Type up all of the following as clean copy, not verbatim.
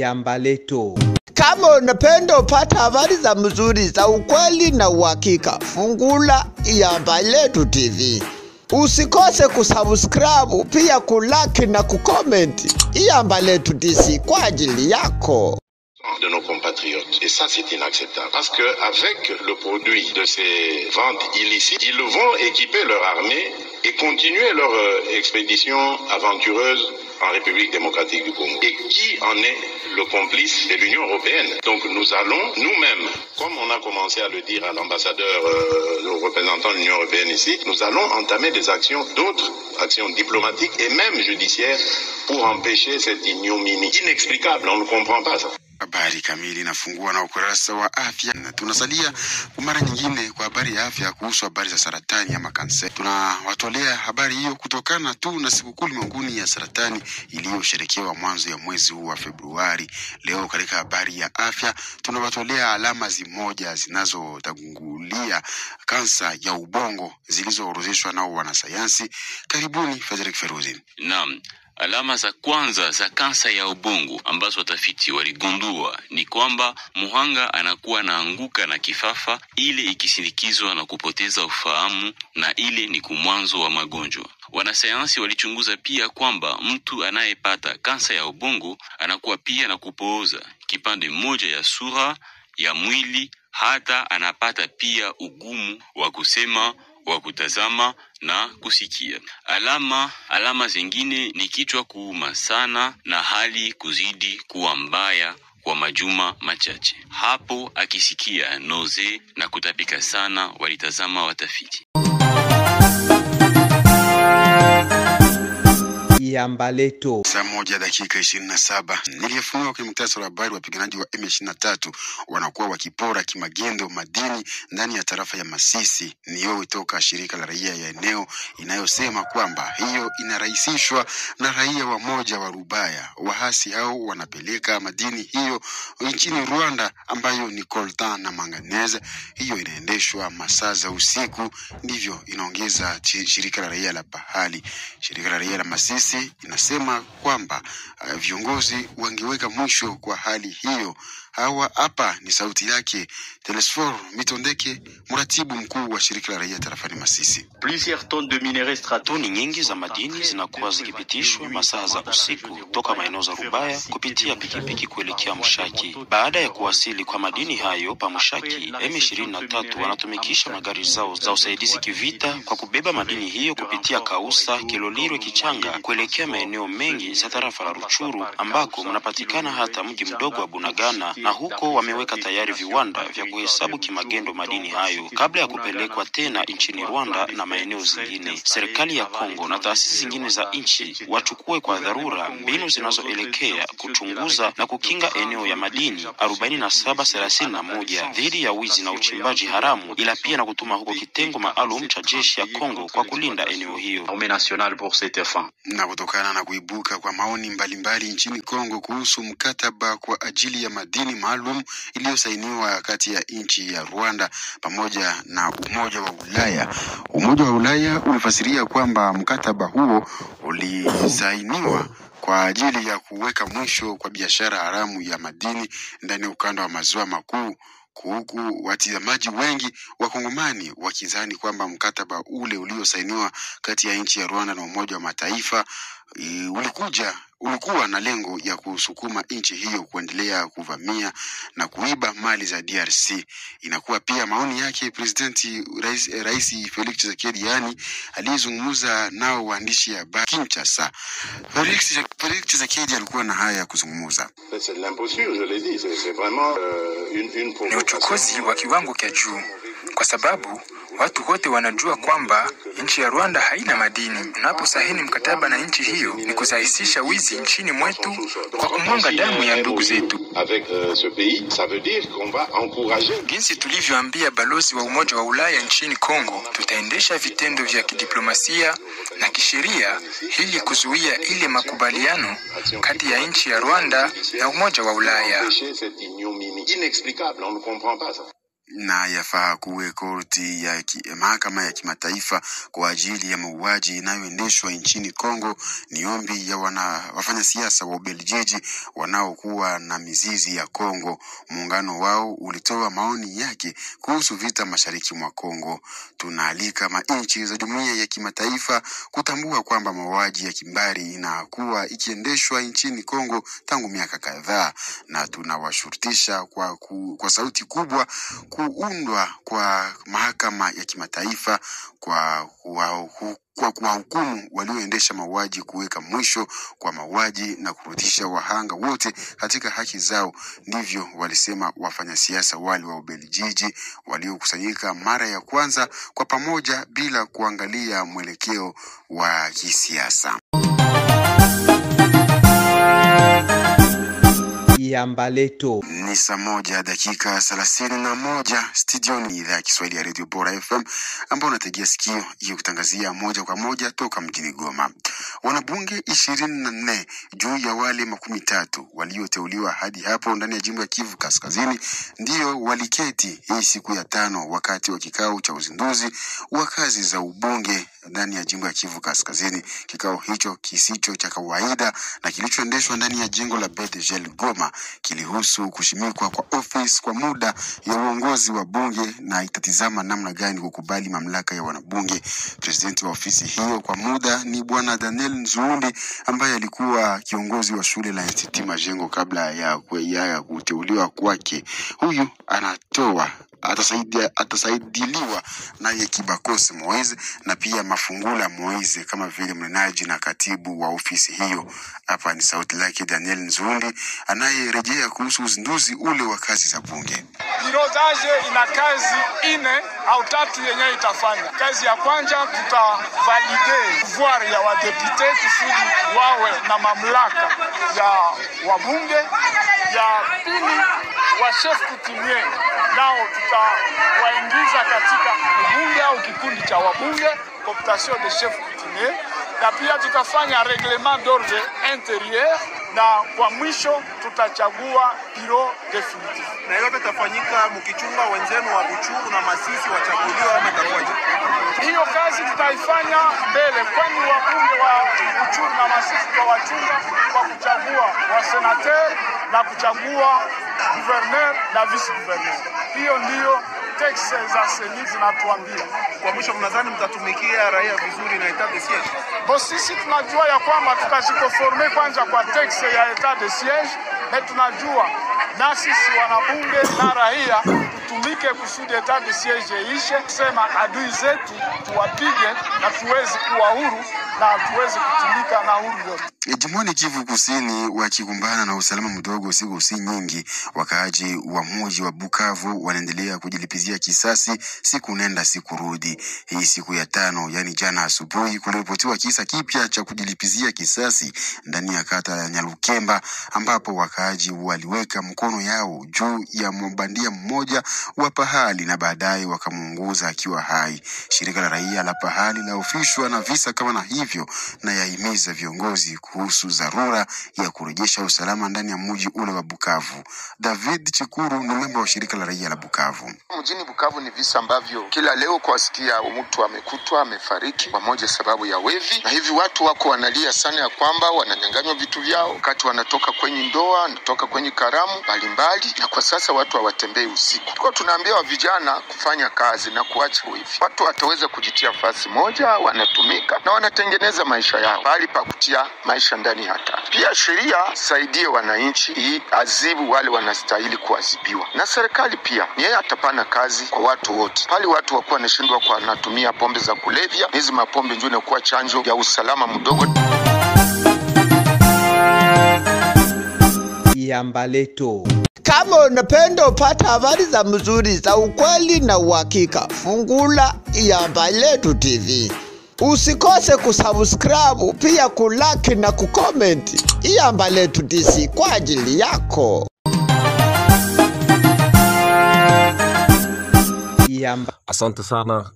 Yambaleto. Kama unapenda upata habari za mzuri za ukweli na uhakika, fungula Yambaleto TV. Usikose kusubscribe, pia kulike na kucomment. Yambaleto DC kwa ajili yako. De nos compatriotes. Et ça, c'est inacceptable. Parce que avec le produit de ces ventes illicites, ils vont équiper leur armée et continuer leur expédition aventureuse en République démocratique du Congo. Et qui en est le complice? C'est l'Union européenne. Donc nous allons nous-mêmes, comme on a commencé à le dire à l'ambassadeur, le représentant de l'Union européenne ici, nous allons entamer des actions, d'autres actions diplomatiques et même judiciaires pour empêcher cette ignominie inexplicable. On ne comprend pas ça. Habari kamili inafungua na ukurasa wa afya. Tunasalia kwa mara nyingine kwa habari ya afya kuhusu habari za saratani ya makanse. Tunawatolea habari hiyo kutokana tu na sikukuu ulimwenguni ya saratani iliyosherekewa mwanzo ya mwezi huu wa Februari. Leo katika habari ya afya tunawatolea alama zimoja zinazotangulia kansa ya ubongo zilizoorodheshwa nao wanasayansi. Karibuni Frederick Feruzi. Naam. Alama za kwanza za kansa ya ubongo ambazo watafiti waligundua ni kwamba muhanga anakuwa anaanguka na kifafa, ile ikisindikizwa na kupoteza ufahamu, na ile ni kumwanzo wa magonjwa. Wanasayansi walichunguza pia kwamba mtu anayepata kansa ya ubongo anakuwa pia na kupooza kipande moja ya sura ya mwili, hata anapata pia ugumu wa kusema, wa kutazama na kusikia. Alama zingine ni kichwa kuuma sana na hali kuzidi kuwa mbaya kwa majuma machache. Hapo akisikia noze na kutapika sana, walitazama watafiti. Yambaleto. Saa 1:27. Nilifunua kwa muktasari wa habari wapiganaji wa M23 wanakuwa wakipora kimagendo madini ndani ya tarafa ya Masisi. Niyo toka shirika la raia ya eneo inayosema kwamba hiyo inarahisishwa na raia wa moja wa Rubaya. Wahasi hao wanapeleka madini hiyo nchini Rwanda ambayo ni coltan na manganese. Hiyo inaendeshwa masaa za usiku, ndivyo inaongeza shirika la raia la Bahali. Shirika la raia la Masisi inasema kwamba viongozi wangeweka mwisho kwa hali hiyo. Hawa hapa ni sauti yake Telesfor Mitondeke, mratibu mkuu wa shirika la raia tarafani Masisi. Plusieurs tonnes de minerais stratégiques. Toni nyingi za madini zinakuwa zikipitishwa masaa za usiku toka maeneo za Rubaya kupitia pikipiki kuelekea Mshaki. Baada ya kuwasili kwa madini hayo pa Mshaki, M23 wanatumikisha magari zao za usaidizi kivita kwa kubeba madini hiyo kupitia Kausa, Kilolirwe, Kichanga kuelekea maeneo mengi za tarafa la Ruchuru ambako mnapatikana hata mji mdogo wa Bunagana, na huko wameweka tayari viwanda vya kuhesabu kimagendo madini hayo kabla ya kupelekwa tena nchini Rwanda na maeneo zingine. Serikali ya Kongo na taasisi zingine za nchi wachukue kwa dharura mbinu zinazoelekea kuchunguza na kukinga eneo ya madini 4731 dhidi ya wizi na uchimbaji haramu, ila pia na kutuma huko kitengo maalum cha jeshi ya Kongo kwa kulinda eneo hiyo. Na kutokana na kuibuka kwa maoni mbalimbali nchini Kongo kuhusu mkataba kwa ajili ya madini maalum iliyosainiwa kati ya nchi ya Rwanda pamoja na Umoja wa Ulaya. Umoja wa Ulaya ulifasiria kwamba mkataba huo ulisainiwa kwa ajili ya kuweka mwisho kwa biashara haramu ya madini ndani ya ukanda wa maziwa makuu, huku watazamaji wengi wa Kongomani wakizani kwamba mkataba ule uliosainiwa kati ya nchi ya Rwanda na Umoja wa Mataifa ulikuwa na lengo ya kusukuma nchi hiyo kuendelea kuvamia na kuiba mali za DRC. Inakuwa pia maoni yake Rais Felix Tshisekedi, yani aliyezungumza nao waandishi ya Kinshasa. Felix Tshisekedi alikuwa na haya ya kuzungumza. Ni uchokozi wa kiwango cha juu, kwa sababu watu wote wanajua kwamba nchi ya Rwanda haina madini. Unaposaini mkataba na nchi hiyo ni kusahisisha wizi nchini mwetu kwa kumwanga damu ya ndugu zetu. Jinsi tulivyoambia balozi wa Umoja wa Ulaya nchini Kongo, tutaendesha vitendo vya kidiplomasia na kisheria ili kuzuia ile makubaliano kati ya nchi ya Rwanda na Umoja wa Ulaya. na yafaa kuwe korti ya mahakama ya kimataifa kwa ajili ya mauaji inayoendeshwa nchini Kongo. Ni ombi ya wafanya siasa wa Ubelgiji wanaokuwa na mizizi ya Kongo. Muungano wao ulitoa maoni yake kuhusu vita mashariki mwa Kongo. Tunaalika manchi za jumuiya ya kimataifa kutambua kwamba mauaji ya kimbari inakuwa ikiendeshwa nchini Kongo tangu miaka kadhaa, na tunawashurutisha kwa sauti kubwa kuundwa kwa mahakama ya kimataifa kwa hukumu walioendesha mauaji, kuweka mwisho kwa mauaji na kurudisha wahanga wote katika haki zao. Ndivyo walisema wafanyasiasa wale wa Ubelgiji waliokusanyika mara ya kwanza kwa pamoja bila kuangalia mwelekeo wa kisiasa. Yambaleto. Ni saa 1:31 studioni idhaa ya Kiswahili ya Radio Bora FM ambao unategea sikio hiyo kutangazia moja kwa moja toka mjini Goma. Wanabunge 24 juu ya wale 13 walioteuliwa hadi hapo ndani ya jimbo ya Kivu Kaskazini ndio waliketi hii siku ya 5 wakati wa kikao cha uzinduzi wa kazi za ubunge ndani ya jimbo ya Kivu Kaskazini. Kikao hicho kisicho cha kawaida na kilichoendeshwa ndani ya jengo la BDGL Goma kilihusu kushimikwa kwa ofisi kwa muda ya uongozi wa bunge na itatizama namna gani kukubali mamlaka ya wanabunge. Presidenti wa ofisi hiyo kwa muda ni Bwana Daniel Nzuli ambaye alikuwa kiongozi wa shule la Institut Majengo kabla ya kuteuliwa kwake. Huyu atasaidiliwa naye Kibakose Moise na pia Mafungula Moise kama vile mnenaji na katibu wa ofisi hiyo. Hapa ni sauti lake Daniel Nzuli anayerejea kuhusu uzinduzi ule wa kazi za bunge. Birodaje ina kazi 4 au 3 yenye itafanya. Kazi ya kwanza tutavalide pouvoir ya wadepute kusudi wawe na mamlaka ya wabunge. Ya pili wa chef coutumier nao tutawaingiza katika ubunge au kikundi cha wabunge, cooptation de chef coutumier, na pia tutafanya reglement d'ordre intérieur, na kwa mwisho tutachagua bureau definitif. Na yote tafanyika mkichunga wenzenu wa Buchuru na Masisi wachaguliwa ama itakuwaje? Hiyo kazi tutaifanya mbele, kwani wabunge wa Buchuru na Masisi kwa wachunga kwa kuchagua wa senateur na kuchagua gouverneur na vice gouverneur. Hiyo ndio texte za seni zinatuambia. Kwa mwisho, mnadhani mtatumikia raia vizuri na etat de siège? Sisi tunajua ya kwamba tutashikoforme kwanza kwa texte ya etat de siège, na tunajua na sisi wanabunge na raia tutumike kusudi etat de siège ishe, kusema adui zetu tuwapige na tuweze kuwa huru na tuweze kutumika na huru yote. Jimboni Kivu Kusini wakikumbana na usalama mdogo siku si nyingi, wakaaji wa mji wa Bukavu wanaendelea kujilipizia kisasi siku nenda siku rudi. Hii siku ya 5, yani jana asubuhi, kuliripotiwa kisa kipya cha kujilipizia kisasi ndani ya kata ya Nyalukemba, ambapo wakaaji waliweka mkono yao juu ya mbandia mmoja wa pahali na baadaye wakamuunguza akiwa hai. Shirika la raia la pahali la ofishwa na visa kama na hivyo na yahimiza viongozi kuhusu dharura ya kurejesha usalama ndani ya mji ule wa Bukavu. David Chikuru ni memba wa shirika la raia la Bukavu. Mjini Bukavu ni visa ambavyo kila leo kuasikia mtu amekutwa amefariki pamoja sababu ya wevi, na hivi watu wako wanalia sana ya kwamba wananyang'anywa vitu vyao wakati wanatoka kwenye ndoa, wanatoka kwenye karamu mbalimbali, na kwa sasa watu hawatembei usiku. Tuko tunaambia vijana kufanya kazi na kuacha wevi. Watu wataweza kujitia fasi moja, wanatumika na wanatengeneza maisha yao bali pa kutia maisha ndani hatari. Pia sheria saidie wananchi hii azibu wale wanastahili kuadhibiwa, na serikali pia ni yeye atapana kazi kwa watu wote. Pale watu wakuwa wanashindwa kwa anatumia pombe za kulevya, hizi mapombe ndio inakuwa chanjo ya usalama mdogo. Yambaleto. Kama unapenda upata habari za mzuri za ukweli na uhakika, fungula Yambaleto TV. Usikose kusubscribe, pia kulike na kucomment. Yambaleto DC kwa ajili yako. Asante sana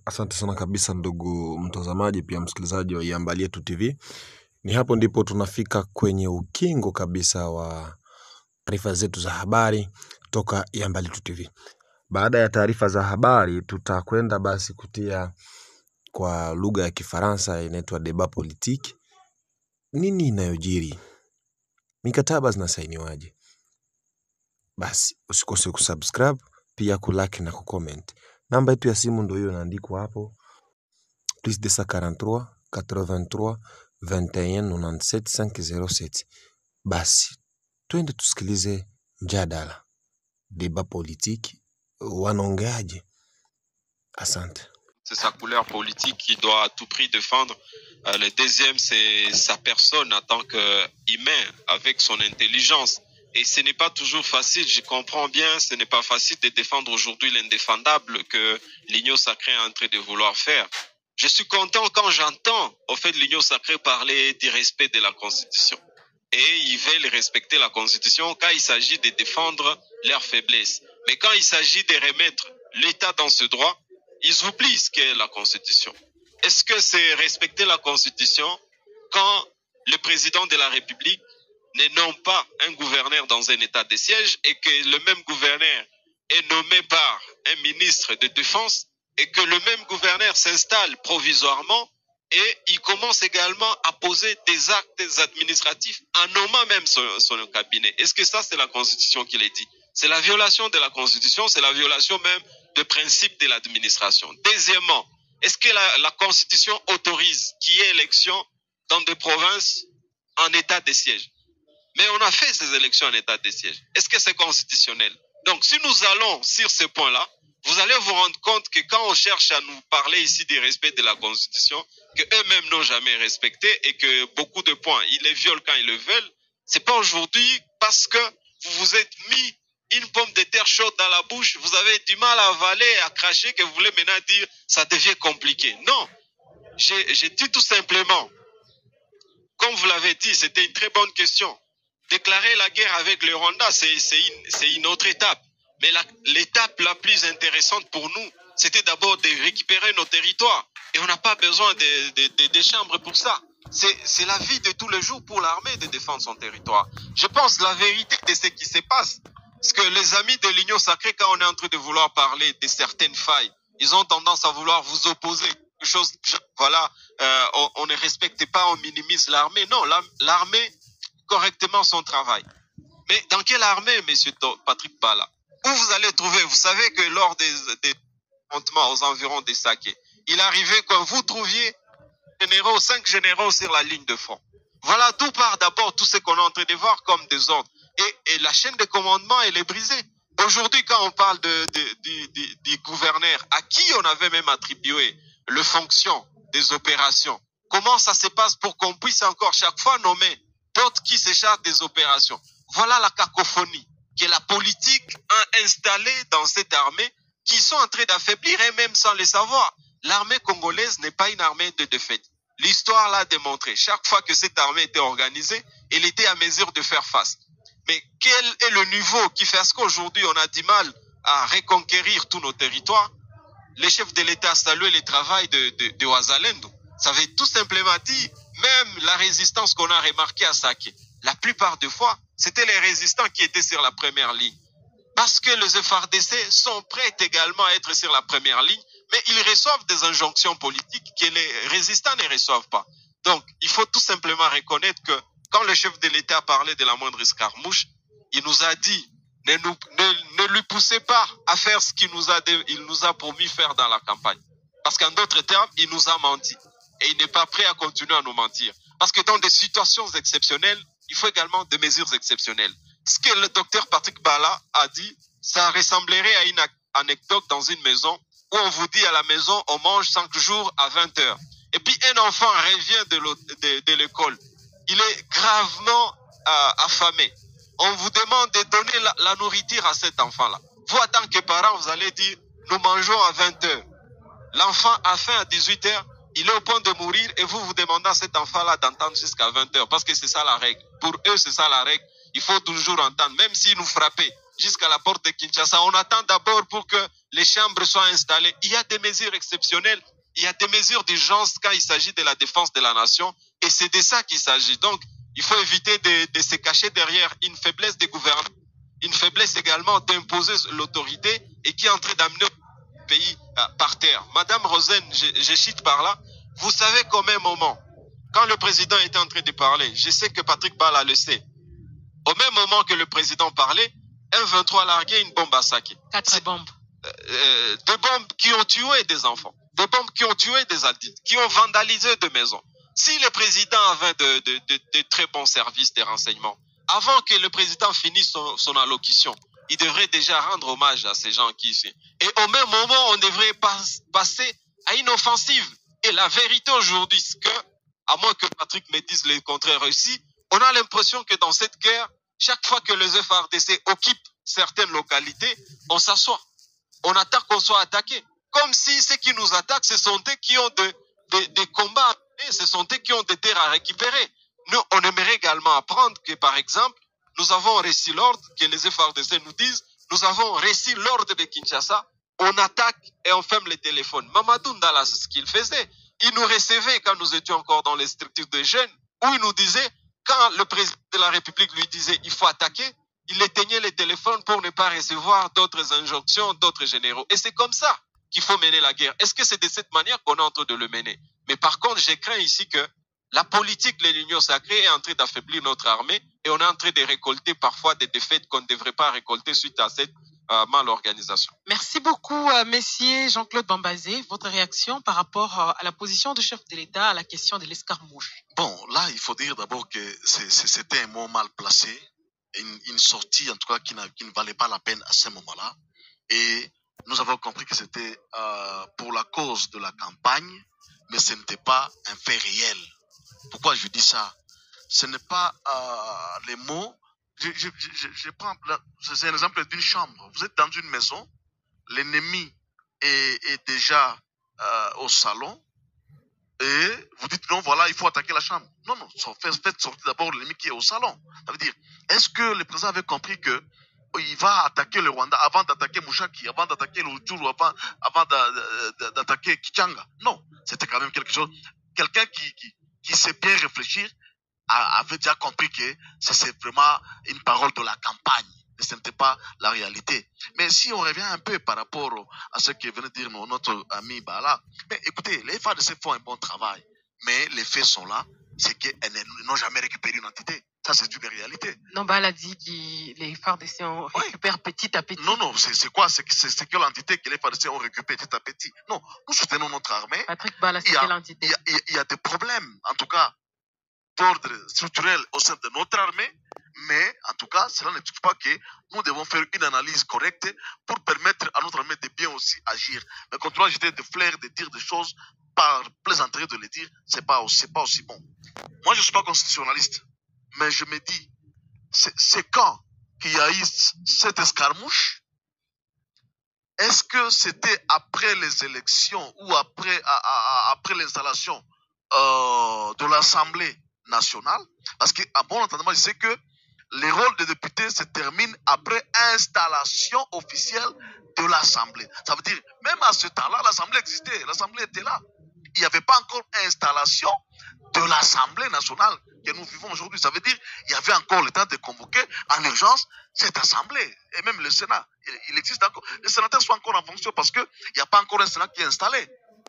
kabisa ndugu mtazamaji pia msikilizaji wa Yambaleto TV. Ni hapo ndipo tunafika kwenye ukingo kabisa wa taarifa zetu za habari toka Yambaleto TV. Baada ya taarifa za habari tutakwenda basi kutia kwa lugha ya Kifaransa inaitwa débat politique. Nini inayojiri? Mikataba zinasainiwaje? Basi usikose kusubscribe, pia kulike na kucomment. Namba yetu ya simu ndio hiyo inaandikwa hapo. +243 83 21 97 507. Basi twende tusikilize mjadala, débat politique, wanaongeaje. Asante. C'est sa couleur politique qu'il doit à tout prix défendre. Le deuxième, c'est sa personne en tant qu'humain, avec son intelligence. Et ce n'est pas toujours facile, je comprends bien, ce n'est pas facile de défendre aujourd'hui l'indéfendable que l'Union sacrée est en train de vouloir faire. Je suis content quand j'entends, au fait, l'Union sacrée parler du respect de la Constitution. Et ils veulent respecter la Constitution quand il s'agit de défendre leurs faiblesses. Mais quand il s'agit de remettre l'État dans ce droit, ils oublient ce qu'est la Constitution. Est-ce que c'est respecter la Constitution quand le président de la République ne nomme pas un gouverneur dans un état de siège et que le même gouverneur est nommé par un ministre de défense et que le même gouverneur s'installe provisoirement et il commence également à poser des actes administratifs en nommant même son cabinet? Est-ce que ça, c'est la Constitution qui l'a dit? C'est la violation de la Constitution, c'est la violation même des principes de l'administration. Deuxièmement, est-ce que la Constitution autorise qu'il y ait élection dans des provinces en état de siège? Mais on a fait ces élections en état de siège. Est-ce que c'est constitutionnel? Donc, si nous allons sur ce point-là, vous allez vous rendre compte que quand on cherche à nous parler ici du respect de la Constitution, que eux-mêmes n'ont jamais respecté et que beaucoup de points, ils les violent quand ils le veulent, c'est pas aujourd'hui parce que vous vous êtes mis une pomme de terre chaude dans la bouche, vous avez du mal à avaler, à cracher, que vous voulez maintenant dire ça devient compliqué. Non, j'ai dit tout simplement, comme vous l'avez dit, c'était une très bonne question. Déclarer la guerre avec le Rwanda, c'est une autre étape. Mais l'étape la plus intéressante pour nous, c'était d'abord de récupérer nos territoires. Et on n'a pas besoin des chambres pour ça. C'est la vie de tous les jours pour l'armée de défendre son territoire. Je pense la vérité de ce qui se passe. Parce que les amis de l'Union sacrée, quand on est en train de vouloir parler de certaines failles, ils ont tendance à vouloir vous opposer. Quelque chose, voilà, on ne respecte pas, on minimise l'armée. Non, l'armée correctement son travail. Mais dans quelle armée, monsieur Patrick Bala? Où vous allez trouver? Vous savez que lors des affrontements aux environs des Saké, il arrivait que vous trouviez 5 généraux sur la ligne de front. Voilà d'où part d'abord tout ce qu'on est en train de voir comme désordre. Et la chaîne de commandement, elle est brisée. Aujourd'hui, quand on parle du gouverneur, à qui on avait même attribué les fonctions des opérations, comment ça se passe pour qu'on puisse encore chaque fois nommer d'autres qui se chargent des opérations? Voilà la cacophonie que la politique a installée dans cette armée qui sont en train d'affaiblir et même sans le savoir. L'armée congolaise n'est pas une armée de défaite. L'histoire l'a démontré. Chaque fois que cette armée était organisée, elle était à mesure de faire face. Mais quel est le niveau qui fait ce qu'aujourd'hui on a du mal à reconquérir tous nos territoires? Les chefs de l'État saluent le travail de Ouazalendo. Ça veut tout simplement dire, même la résistance qu'on a remarquée à Saké, la plupart des fois, c'était les résistants qui étaient sur la première ligne. Parce que les FARDC sont prêts également à être sur la première ligne, mais ils reçoivent des injonctions politiques que les résistants ne reçoivent pas. Donc, il faut tout simplement reconnaître que quand le chef de l'État parlait de la moindre escarmouche, il nous a dit, ne lui poussez pas à faire ce qu'il nous a promis faire dans la campagne. Parce qu'en d'autres termes, il nous a menti. Et il n'est pas prêt à continuer à nous mentir. Parce que dans des situations exceptionnelles, il faut également des mesures exceptionnelles. Ce que le docteur Patrick Bala a dit, ça ressemblerait à une anecdote dans une maison où on vous dit à la maison, on mange 5 jours à 20h. Et puis un enfant revient de l'école. Il est gravement affamé. On vous demande de donner la nourriture à cet enfant-là. Vous, en tant que parent, vous allez dire, nous mangeons à 20h. L'enfant a faim à 18h, il est au point de mourir et vous demandez à cet enfant-là d'entendre jusqu'à 20h parce que c'est ça la règle. Pour eux, c'est ça la règle. Il faut toujours entendre, même s'ils nous frappaient jusqu'à la porte de Kinshasa. On attend d'abord pour que les chambres soient installées. Il y a des mesures exceptionnelles, il y a des mesures d'urgence quand il s'agit de la défense de la nation et c'est de ça qu'il s'agit. Donc, il faut éviter de se cacher derrière une faiblesse des gouvernements une faiblesse également d'imposer l'autorité et qui est en train d'amener le pays par terre. Madame Rosen, je cite par là, vous savez qu'au même moment, quand le président était en train de parler, je sais que Patrick Bala le sait, au même moment que le président parlait, un 23 a largué une bombe à Saké. 4 bombes. Des bombes qui ont tué des enfants, des bombes qui ont tué des adultes, qui ont vandalisé des maisons. Si le président avait de très bons services de renseignement, avant que le président finisse son allocution, il devrait déjà rendre hommage à ces gens qui ici. Et au même moment, on devrait passer à une offensive. Et la vérité aujourd'hui, c'est que, à moins que Patrick me dise le contraire aussi, on a l'impression que dans cette guerre, chaque fois que les FARDC occupent certaines localités, on s'assoit. On attend qu'on soit attaqué. Comme si ceux qui nous attaquent, ce sont eux qui ont des combats à mener, ce sont eux qui ont des terres à récupérer. Nous, on aimerait également apprendre que, par exemple, nous avons reçu l'ordre, que les FARDC nous disent, nous avons reçu l'ordre de Kinshasa, on attaque et on ferme les téléphones. Mamadou Ndala, c'est ce qu'il faisait. Il nous recevait quand nous étions encore dans les structures de jeunes, où il nous disait, quand le président de la République lui disait, il faut attaquer, il éteignait les téléphones pour ne pas recevoir d'autres injonctions, d'autres généraux. Et c'est comme ça qu'il faut mener la guerre. Est-ce que c'est de cette manière qu'on est en train de le mener? Mais par contre, je crains ici que la politique de l'Union sacrée est en train d'affaiblir notre armée et on est en train de récolter parfois des défaites qu'on ne devrait pas récolter suite à cette mal-organisation. Merci beaucoup, messieurs Jean-Claude Bambazé. Votre réaction par rapport à la position du chef de l'État à la question de l'escarmouche? Bon, là, il faut dire d'abord que c'était un mot mal placé, une sortie en tout cas qui ne valait pas la peine à ce moment-là. Et nous avons compris que c'était pour la cause de la campagne, mais ce n'était pas un fait réel. Pourquoi je dis ça? Ce n'est pas les mots. Je prends, c'est un exemple d'une chambre. Vous êtes dans une maison, l'ennemi est déjà au salon, et vous dites non, voilà, il faut attaquer la chambre. Non, faites sortir d'abord l'ennemi qui est au salon. Ça veut dire, est-ce que le président avait compris que il va attaquer le Rwanda avant d'attaquer Mouchaki, avant d'attaquer le Rutshuru, avant d'attaquer Kichanga? Non, c'était quand même quelque chose. Quelqu'un qui sait bien réfléchir avait déjà compris que c'est vraiment une parole de la campagne. Et ce n'était pas la réalité. Mais si on revient un peu par rapport à ce que venait de dire notre ami Bala, mais écoutez, les FARDC font un bon travail, mais les faits sont là, c'est qu'ils n'ont jamais récupéré une entité. Ça, c'est une réalité. Non, Bala dit que les FARDC récupèrent petit à petit. Non, c'est quoi? C'est que l'entité que les FARDC ont récupéré petit à petit. Non, nous soutenons notre armée. Patrick Bala, c'est quelle entité? Il y a des problèmes, en tout cas, d'ordre structurel au sein de notre armée, mais en tout cas, cela n'exclut pas que nous devons faire une analyse correcte pour permettre à notre armée de bien aussi agir. Mais continuer à jeter des flairs, de dire des choses par plaisanterie de les dire, c'est pas aussi bon. Moi, je ne suis pas constitutionnaliste, mais je me dis, c'est quand qu'il y a eu cette escarmouche? Est-ce que c'était après les élections ou après l'installation de l'Assemblée nationale? Parce qu'à bon entendement, je sais que les rôles des députés se terminent après installation officielle de l'Assemblée. Ça veut dire, même à ce temps-là, l'Assemblée existait, l'Assemblée était là. Il n'y avait pas encore installation de l'Assemblée nationale que nous vivons aujourd'hui. Ça veut dire qu'il y avait encore le temps de convoquer en urgence cette Assemblée. Et même le Sénat, il existe encore. Les sénateurs sont encore en fonction parce qu'il n'y a pas encore un Sénat qui est installé.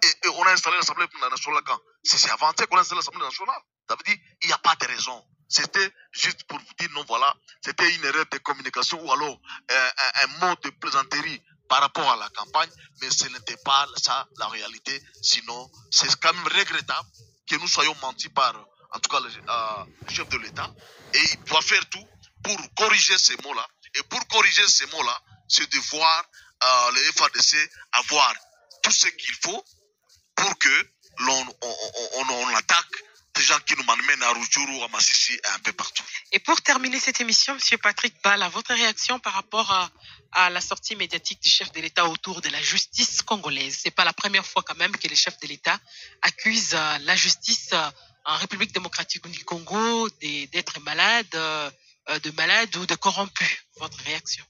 Et on a installé l'Assemblée nationale quand? C'est avant qu'on a installé l'Assemblée nationale. Ça veut dire qu'il n'y a pas de raison. C'était juste pour vous dire, non, voilà, c'était une erreur de communication ou alors un mot de plaisanterie par rapport à la campagne, mais ce n'était pas ça la réalité. Sinon, c'est quand même regrettable que nous soyons mentis par, en tout cas, le chef de l'État. Et il doit faire tout pour corriger ces mots-là. Et pour corriger ces mots-là, c'est de voir les FARDC avoir tout ce qu'il faut pour que l'on attaque des gens qui nous mènent à Rutshuru, à Masisi et un peu partout. Et pour terminer cette émission, M. Patrick Bala, votre réaction par rapport à la sortie médiatique du chef de l'État autour de la justice congolaise? C'est pas la première fois quand même que le chef de l'État accuse la justice en République démocratique du Congo d'être malade, de malade ou de corrompu. Votre réaction?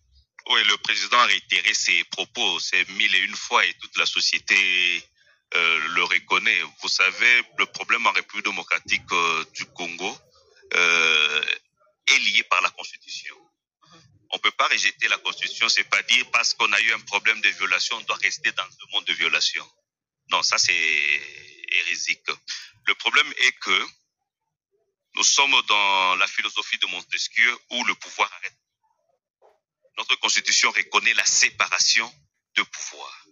Oui, le président a réitéré ses propos, c'est 1001 fois et toute la société le reconnaît. Vous savez, le problème en République démocratique du Congo est lié par la Constitution. On ne peut pas rejeter la Constitution, c'est pas dire parce qu'on a eu un problème de violation, on doit rester dans le monde de violation. Non, ça c'est hérésique. Le problème est que nous sommes dans la philosophie de Montesquieu où le pouvoir arrête. Notre Constitution reconnaît la séparation de pouvoir.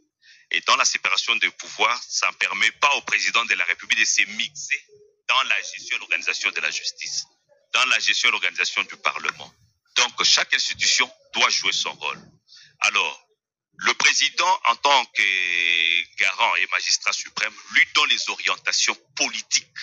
Et dans la séparation de pouvoir, ça ne permet pas au président de la République de se mixer dans la gestion et l'organisation de la justice, dans la gestion et l'organisation du Parlement. Donc, chaque institution doit jouer son rôle. Alors, le président, en tant que garant et magistrat suprême, lui donne les orientations politiques,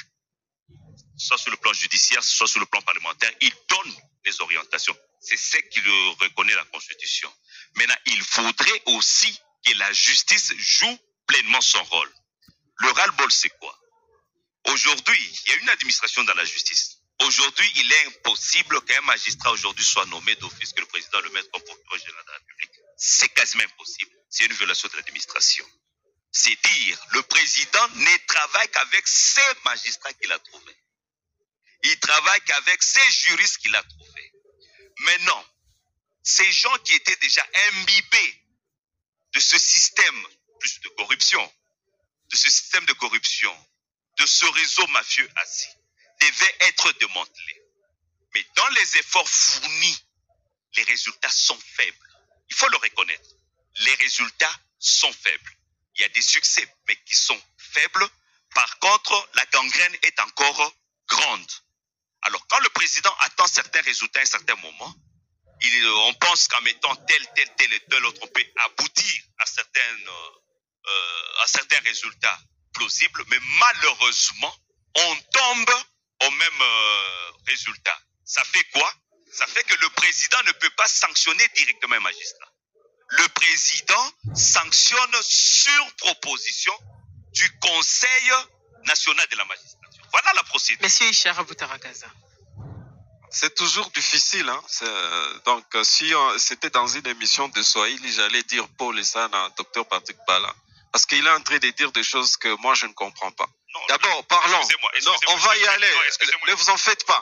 soit sur le plan judiciaire, soit sur le plan parlementaire. Il donne les orientations. C'est ce qu'il reconnaît la Constitution. Maintenant, il faudrait aussi que la justice joue pleinement son rôle. Le ras-le-bol, c'est quoi? Aujourd'hui, il y a une administration dans la justice. Aujourd'hui, il est impossible qu'un magistrat aujourd'hui soit nommé d'office, que le président le mette comme procureur général de la République. C'est quasiment impossible. C'est une violation de l'administration. C'est dire, le président ne travaille qu'avec ces magistrats qu'il a trouvés. Il travaille qu'avec ces juristes qu'il a trouvés. Maintenant, ces gens qui étaient déjà imbibés de ce système, plus de corruption, de ce système de corruption, de ce réseau mafieux assis, devaient être démantelés. Mais dans les efforts fournis, les résultats sont faibles. Il faut le reconnaître. Les résultats sont faibles. Il y a des succès, mais qui sont faibles. Par contre, la gangrène est encore grande. Alors, quand le président attend certains résultats à un certain moment, on pense qu'en mettant tel et tel autre, on peut aboutir à certains résultats plausibles, mais malheureusement, on tombe au même résultat. Ça fait quoi? Ça fait que le président ne peut pas sanctionner directement un magistrat. Le président sanctionne sur proposition du Conseil national de la magistrature. Voilà la procédure. Monsieur Ishara Boutaragaza. C'est toujours difficile. Hein? Donc, si c'était dans une émission de Swahili, j'allais dire Paul Essana, Dr Patrick Bala. Parce qu'il est en train de dire des choses que moi, je ne comprends pas. D'abord, parlons. Excusez-moi, non, on va y aller. Ne vous en faites pas.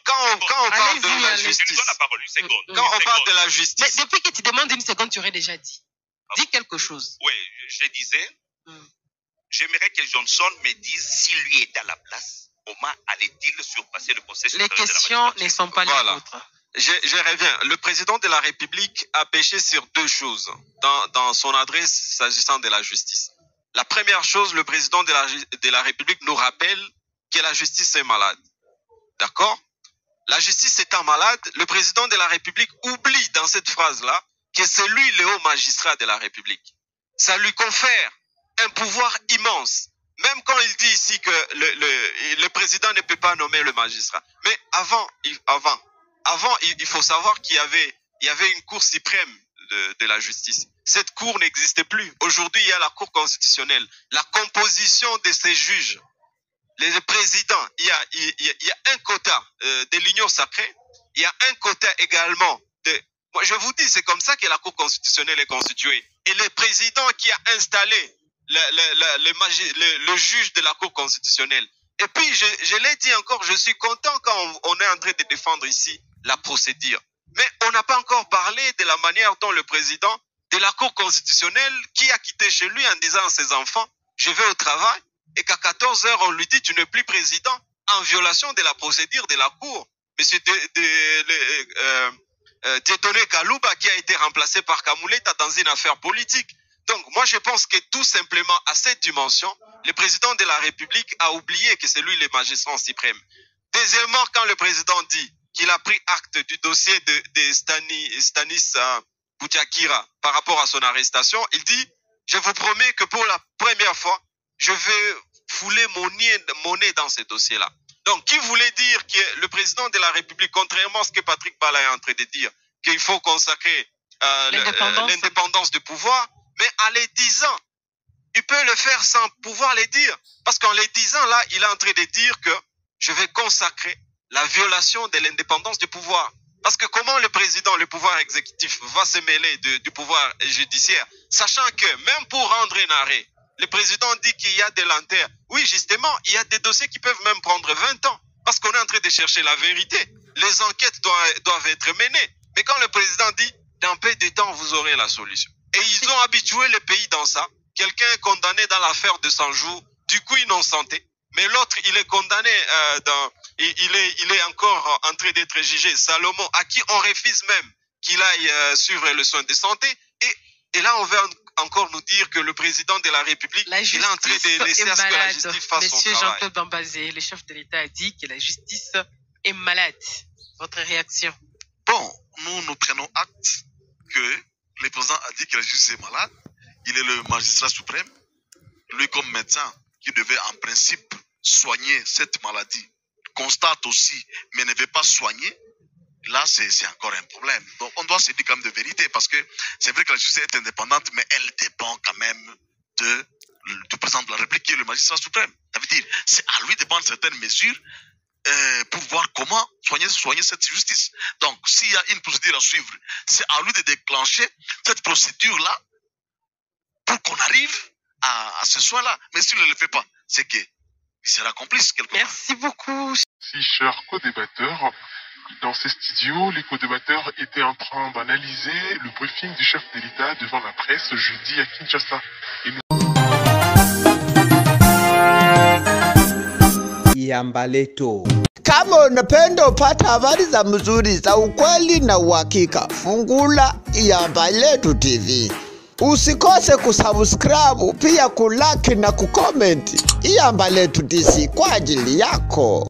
Quand on parle de la justice, quand on parle de la justice... Mais depuis que tu demandes une seconde, tu aurais déjà dit. Dis quelque chose. Oui, je disais, j'aimerais que Johnson me dise s'il lui était à la place, comment allait-il surpasser le Conseil supérieur de la magistrature? Les questions ne sont pas les vôtres. Je reviens. Le président de la République a péché sur deux choses dans son adresse s'agissant de la justice. La première chose, le président de la République nous rappelle que la justice est malade. D'accord? La justice étant malade, le président de la République oublie dans cette phrase-là que c'est lui le haut magistrat de la République. Ça lui confère un pouvoir immense. Même quand il dit ici que le président ne peut pas nommer le magistrat. Mais avant, il faut savoir qu'il y avait une cour suprême de la justice. Cette cour n'existait plus. Aujourd'hui, il y a la cour constitutionnelle. La composition de ces juges, les présidents, il y a un quota de l'union sacrée. Il y a un quota également de... Moi, je vous dis, c'est comme ça que la cour constitutionnelle est constituée. Et le président qui a installé le juge de la cour constitutionnelle. Et puis, je l'ai dit encore, je suis content quand on est en train de défendre ici la procédure. Mais on n'a pas encore parlé de la manière dont le président de la Cour constitutionnelle, qui a quitté chez lui en disant à ses enfants, je vais au travail, et qu'à 14 heures, on lui dit, tu n'es plus président, en violation de la procédure de la Cour. Monsieur Dieudonné Kalouba, qui a été remplacé par Kamouleta dans une affaire politique. Donc, moi, je pense que tout simplement, à cette dimension, le président de la République a oublié que c'est lui le magistrat suprême. Deuxièmement, quand le président dit qu'il a pris acte du dossier de Stanis Boutiakira par rapport à son arrestation, il dit, je vous promets que pour la première fois, je vais fouler mon nez dans ce dossier-là. Donc, qui voulait dire que le président de la République, contrairement à ce que Patrick Bala est en train de dire, qu'il faut consacrer l'indépendance du pouvoir, mais en les disant, il peut le faire sans pouvoir les dire. Parce qu'en les disant là, il est en train de dire que je vais consacrer la violation de l'indépendance du pouvoir. Parce que comment le président, le pouvoir exécutif, va se mêler du pouvoir judiciaire, sachant que même pour rendre un arrêt, le président dit qu'il y a des lenteurs. Oui, justement, il y a des dossiers qui peuvent même prendre 20 ans. Parce qu'on est en train de chercher la vérité. Les enquêtes doivent être menées. Mais quand le président dit, dans peu de temps, vous aurez la solution. Et ils ont habitué le pays dans ça. Quelqu'un est condamné dans l'affaire de 100 jours, du coup innocenté. Mais l'autre, il est condamné il est encore en train d'être jugé. Salomon, à qui on refuse même qu'il aille suivre le soin de santé. Et là, on veut encore nous dire que le président de la République il est en train de laisser à ce que la justice fasse son travail. Monsieur Jean-Claude Bambazé, le chef de l'État a dit que la justice est malade. Votre réaction? Bon, nous prenons acte que le président a dit que la justice est malade. Il est le magistrat suprême. Lui, comme médecin, qui devait en principe soigner cette maladie, constate aussi, mais ne veut pas soigner. Là, c'est encore un problème. Donc, on doit se dire quand même de vérité, parce que c'est vrai que la justice est indépendante, mais elle dépend quand même du président de la République, qui est le magistrat suprême. Ça veut dire, c'est à lui de prendre certaines mesures pour voir comment soigner cette justice. Donc, s'il y a une procédure à suivre, c'est à lui de déclencher cette procédure-là pour qu'on arrive à ce soin-là. Mais s'il ne le fait pas, c'est qu'il sera complice quelque part. Merci beaucoup. Si, chers co-débatteurs, dans ces studios, les co-débatteurs étaient en train d'analyser le briefing du chef de l'État devant la presse jeudi à Kinshasa. Iambaleto. Kama unapenda upata habari za mzuri za ukweli na uhakika, fungula Iambaletu TV. Usikose kusubscribe, pia kulike na kucomment. Iambaletu DC kwa ajili yako.